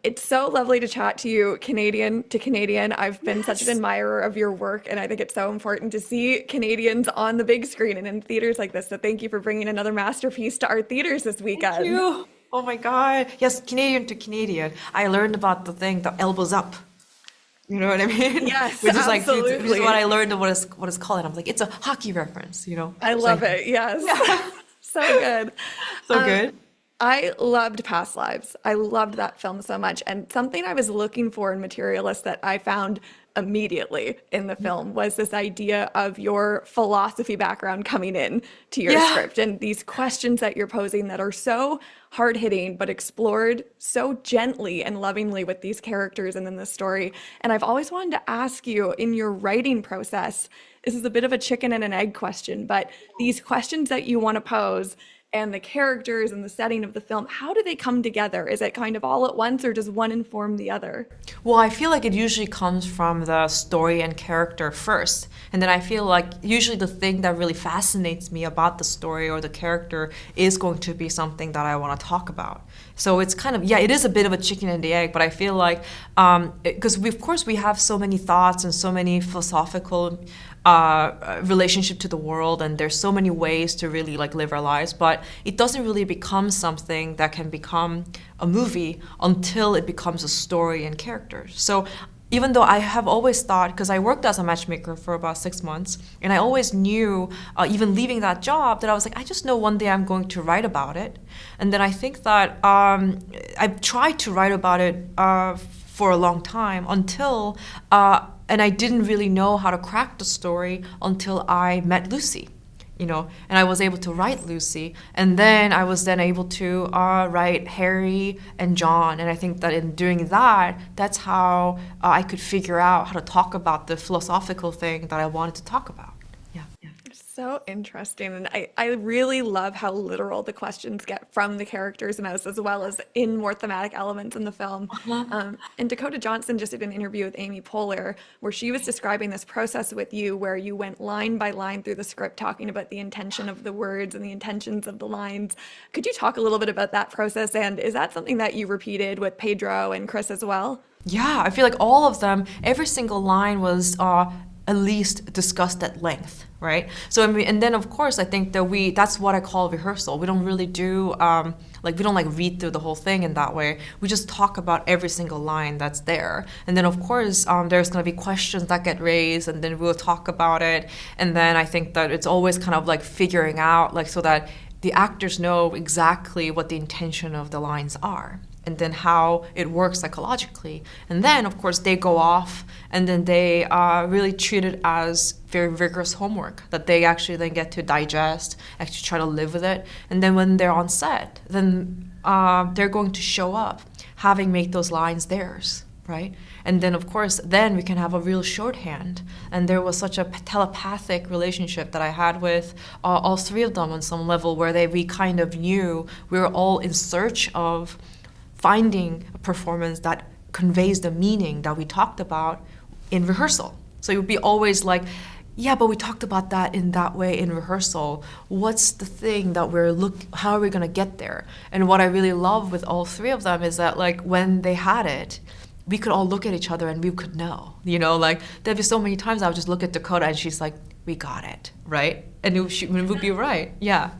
It's so lovely to chat to you, Canadian to Canadian. I've been such an Yes. admirer of your work, and I think it's so important to see Canadians on the big screen and in theaters like this. So thank you for bringing another masterpiece to our theaters this Thank weekend. you. Oh my God. Yes, Canadian to Canadian. I learned about the thing, the elbows up. You know what I mean? Yes, Which is what absolutely. I learned of what is called. And I'm like, it's a hockey reference, you know? I So love it. Yes. yeah, So good. so Um, good. I loved Past Lives. I loved that film so much. And something I was looking for in Materialist that I found immediately in the film was this idea of your philosophy background coming in to your Yeah. script and these questions that you're posing that are so hard hitting but explored so gently and lovingly with these characters and in the story. And I've always wanted to ask you in your writing process, this is a bit of a chicken and an egg question, but these questions that you want to pose and the characters and the setting of the film, how do they come together? Is it kind of all at once or does one inform the other? Well, I feel like it usually comes from the story and character first. And then I feel like usually the thing that really fascinates me about the story or the character is going to be something that I want to talk about. So it's kind of, yeah, it is a bit of a chicken and the egg, but I feel like, because we, of course, we have so many thoughts and so many philosophical relationship to the world, and there's so many ways to really like live our lives, but it doesn't really become something that can become a movie until it becomes a story and characters. So even though I have always thought, because I worked as a matchmaker for about 6 months, and I always knew, even leaving that job, that I was like, I just know one day I'm going to write about it. And then I think that I've tried to write about it for a long time until, and I didn't really know how to crack the story until I met Lucy. You know, and I was able to write Lucy, and then I was then able to write Harry and John, and I think that in doing that, that's how I could figure out how to talk about the philosophical thing that I wanted to talk about. Yeah, yeah. So interesting. And I really love how literal the questions get from the characters and us, as well as in more thematic elements in the film. And Dakota Johnson just did an interview with Amy Poehler where she was describing this process with you, where you went line by line through the script, talking about the intention of the words and the intentions of the lines. Could you talk a little bit about that process? And is that something that you repeated with Pedro and Chris as well? Yeah, I feel like all of them, every single line was at least discussed at length, right? So, I mean, and then of course, I think that that's what I call rehearsal. We don't really do, we don't like read through the whole thing in that way. We just talk about every single line that's there. And then of course, there's gonna be questions that get raised, and then we'll talk about it. And then I think that it's always kind of like figuring out, like, so that the actors know exactly what the intention of the lines are, and then how it works psychologically. And then, of course, they go off and then they really treat it as very rigorous homework that they actually then get to digest, actually try to live with it. And then when they're on set, then they're going to show up having made those lines theirs, right? And then, of course, then we can have a real shorthand. And there was such a telepathic relationship that I had with all three of them on some level, where we kind of knew we were all in search of finding a performance that conveys the meaning that we talked about in rehearsal. So it would be always like, yeah, but we talked about that in that way in rehearsal. What's the thing that how are we gonna get there? And what I really love with all three of them is that, like, when they had it, we could all look at each other and we could know, you know, like there'd be so many times I would just look at Dakota and she's like, we got it, right? And it would be right, yeah.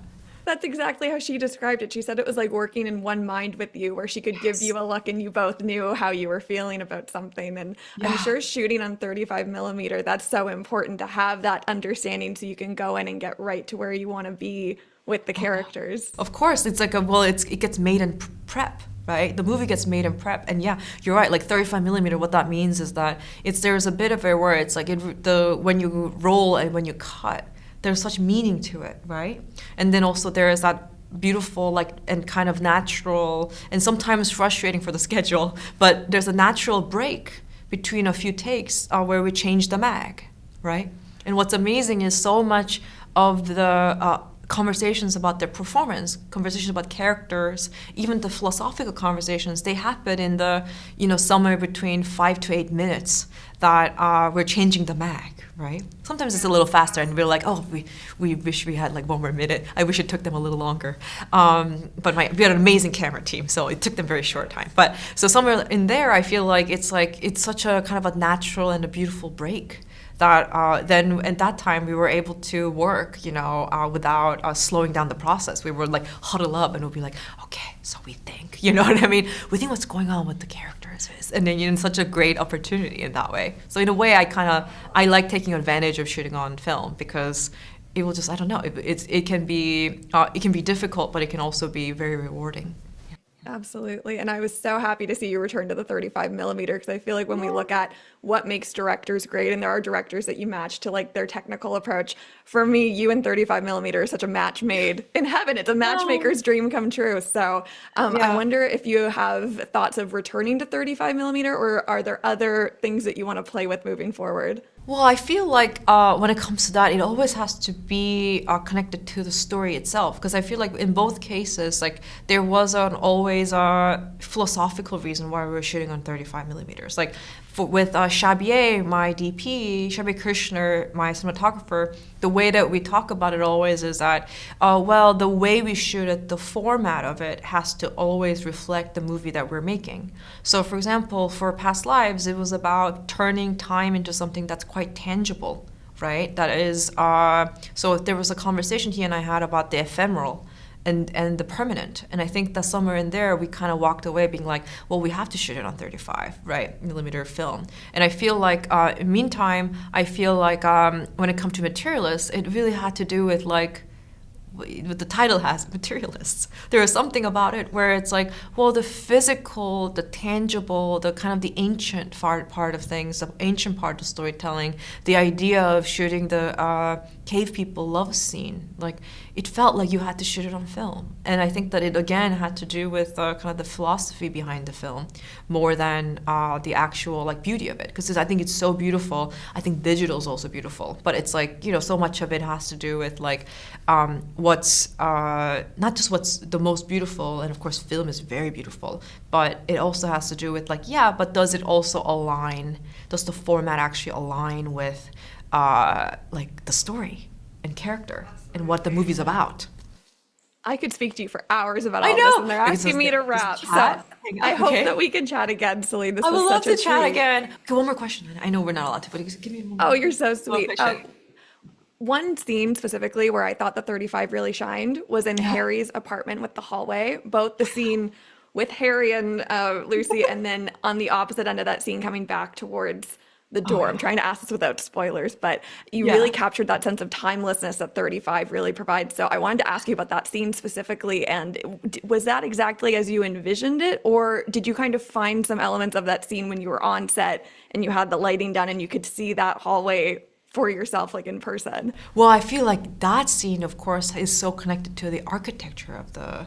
That's exactly how she described it. She said it was like working in one mind with you, where she could give Yes. you a look and you both knew how you were feeling about something. And I'm Yeah. sure shooting on 35 millimeter, that's so important to have that understanding so you can go in and get right to where you want to be with the characters. Of course, it's like it gets made in prep, right? The movie gets made in prep, and yeah, you're right. Like 35 millimeter, what that means is that there's a bit of a where it's like when you roll and when you cut, there's such meaning to it, right? And then also there is that beautiful, like, and kind of natural, and sometimes frustrating for the schedule, but there's a natural break between a few takes where we change the mag, right? And what's amazing is so much of the conversations about their performance, conversations about characters, even the philosophical conversations, they happen in the, somewhere between 5 to 8 minutes that we're changing the mag, right? Sometimes it's a little faster and we're like, oh, we wish we had like 1 more minute. I wish it took them a little longer. But we had an amazing camera team, so it took them very short time. But so somewhere in there, I feel like it's such a kind of a natural and a beautiful break that then at that time we were able to work, without slowing down the process. We were like huddle up and we'll be like, okay, so we think, you know what I mean? We think what's going on with the characters is, and then in such a great opportunity in that way. So in a way, I like taking advantage of shooting on film because it will just, I don't know, it can be difficult, but it can also be very rewarding. Absolutely. And I was so happy to see you return to the 35 millimeter because I feel like when we look at what makes directors great, and there are directors that you match to like their technical approach. For me, you and 35 millimeter is such a match made in heaven. It's a matchmaker's dream come true. So I wonder if you have thoughts of returning to 35 millimeter, or are there other things that you want to play with moving forward? Well, I feel like when it comes to that, it always has to be connected to the story itself. Because I feel like in both cases, like there was always a philosophical reason why we were shooting on 35 millimeters. Like with Xavier, my DP, Xavier Kirchner, my cinematographer, the way that we talk about it always is that, well, the way we shoot it, the format of it has to always reflect the movie that we're making. So, for example, for Past Lives, it was about turning time into something that's quite tangible, right? That is, so there was a conversation he and I had about the ephemeral and the permanent. And I think that somewhere in there, we kind of walked away being like, well, we have to shoot it on 35, right, millimeter film. And I feel like, meantime, I feel like when it comes to Materialists, it really had to do with like, what the title has, Materialists. There is something about it where it's like, well, the physical, the tangible, the kind of the ancient part of things, the ancient part of storytelling, the idea of shooting the cave people love scene, like it felt like you had to shoot it on film. And I think that it again had to do with kind of the philosophy behind the film more than the actual like beauty of it. Because I think it's so beautiful. I think digital is also beautiful, but it's like, so much of it has to do with like what's not just what's the most beautiful, and of course film is very beautiful, but it also has to do with like, but does it also align, does the format actually align with like the story and character and what the movie's about? I could speak to you for hours about all this, and they're asking me to wrap. So I hope that we can chat again, Celine. This I was would love such a to chat treat. again. Okay, one more question. I know we're not allowed to, but give me one more. Oh, you're so sweet. question. One scene specifically where I thought the 35 really shined was in Harry's apartment with the hallway. Both the scene with Harry and Lucy, and then on the opposite end of that scene coming back towards the door. I'm trying to ask this without spoilers, but you really captured that sense of timelessness that 35 really provides. So I wanted to ask you about that scene specifically, and was that exactly as you envisioned it, or did you kind of find some elements of that scene when you were on set and you had the lighting done and you could see that hallway for yourself, like in person? Well, I feel like that scene, of course, is so connected to the architecture of the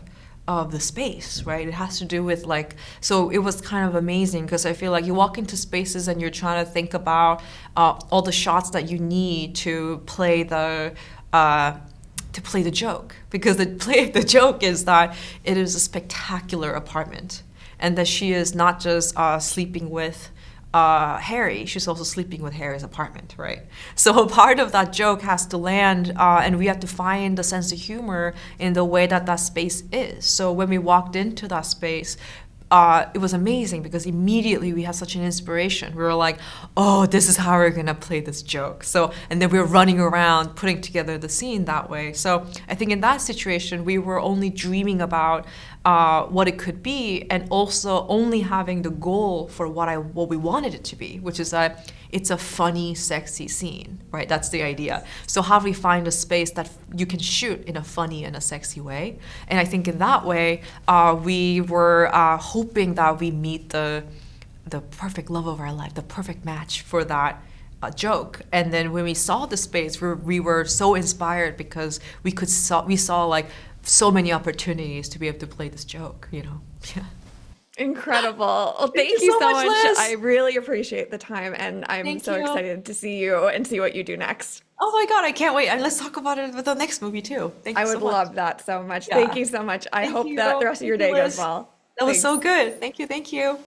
space, right? It has to do with like, so it was kind of amazing because I feel like you walk into spaces and you're trying to think about all the shots that you need to play the joke, because the joke is that it is a spectacular apartment and that she is not just sleeping with Harry, she's also sleeping with Harry's apartment, right? So a part of that joke has to land, and we have to find the sense of humor in the way that that space is. So when we walked into that space, it was amazing because immediately we had such an inspiration. We were like, oh, this is how we're gonna play this joke. So, and then we were running around putting together the scene that way. So I think in that situation, we were only dreaming about what it could be, and also only having the goal for what we wanted it to be, which is that it's a funny, sexy scene, right? That's the idea. So how do we find a space that you can shoot in a funny and a sexy way? And I think in that way, we were hoping that we meet the perfect love of our life, the perfect match for that joke. And then when we saw the space, we were so inspired because we saw like so many opportunities to be able to play this joke, Yeah. Incredible. Well, Thank you thank you so so much, much. I Liz. really appreciate the time, and I'm Thank so you. excited to see you and see what you do next. Oh my God, I can't wait. And let's talk about it with the next movie too. Thank I you so would much. love that so much. Thank Yeah. you so much. I Thank hope you. that the rest of Thank your you, day goes Liz. well. That was so Thanks. good. Thank you. Thank you.